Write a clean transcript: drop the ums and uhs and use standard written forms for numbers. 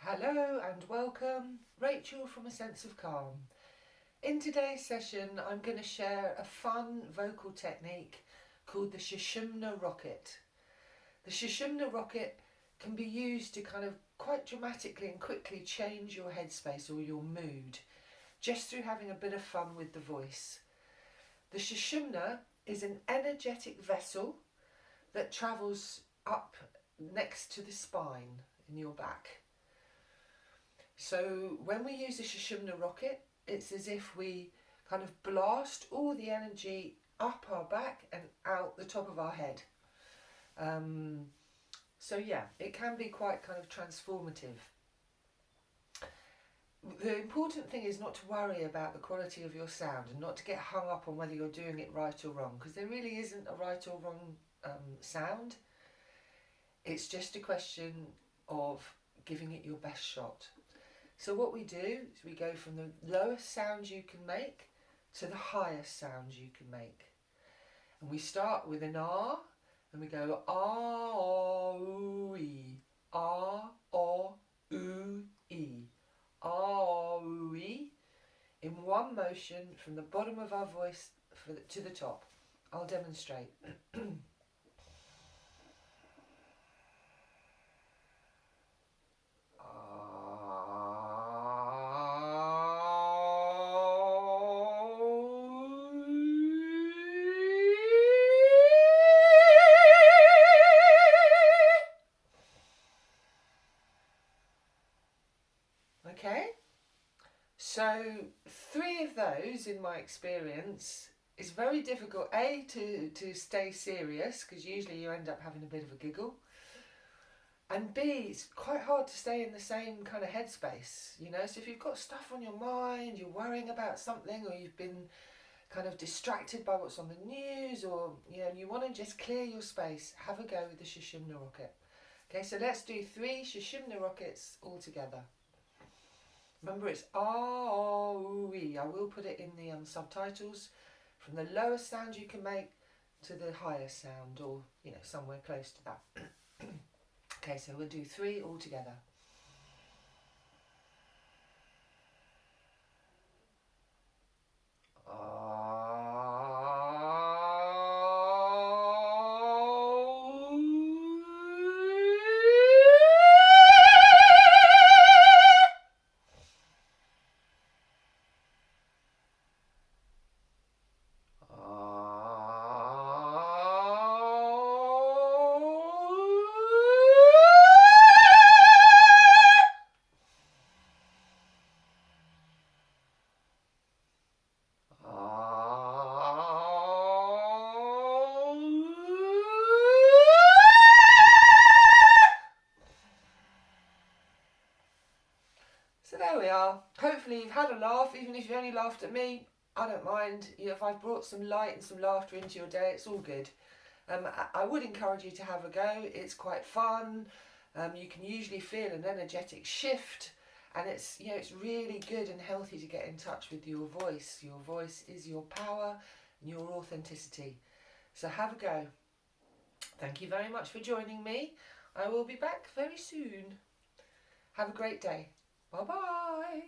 Hello and welcome, Rachel from A Sense of Calm. In today's session I'm going to share a fun vocal technique called the Sushumna rocket. The Sushumna rocket can be used to kind of quite dramatically and quickly change your headspace or your mood just through having a bit of fun with the voice. The Sushumna is an energetic vessel that travels up next to the spine in your back. So when we use the Sushumna rocket, it's as if we kind of blast all the energy up our back and out the top of our head. So yeah, it can be quite kind of transformative. The important thing is not to worry about the quality of your sound and not to get hung up on whether you're doing it right or wrong, because there really isn't a right or wrong sound. It's just a question of giving it your best shot. So what we do is we go from the lowest sound you can make to the highest sound you can make. And we start with an R and we go ah-o-oo-ee, ah-o-oo-ee, ah-o-oo-ee, in one motion from the bottom of our voice to the top. I'll demonstrate. Okay, so 3 of those in my experience is very difficult, A, to stay serious, because usually you end up having a bit of a giggle, and B, it's quite hard to stay in the same kind of headspace, you know. So if you've got stuff on your mind, you're worrying about something, or you've been kind of distracted by what's on the news, or you want to just clear your space, have a go with the Sushumna rocket. Okay, so let's do 3 Sushumna rockets all together. Remember, it's ah-o-oo-ee. I will put it in the subtitles, from the lowest sound you can make to the highest sound, or somewhere close to that. Okay, so we'll do 3 all together. So there we are. Hopefully you've had a laugh, even if you only laughed at me. I don't mind. If I've brought some light and some laughter into your day, it's all good. I would encourage you to have a go. It's quite fun. You can usually feel an energetic shift, and it's really good and healthy to get in touch with your voice. Your voice is your power and your authenticity. So have a go. Thank you very much for joining me. I will be back very soon. Have a great day. Bye-bye.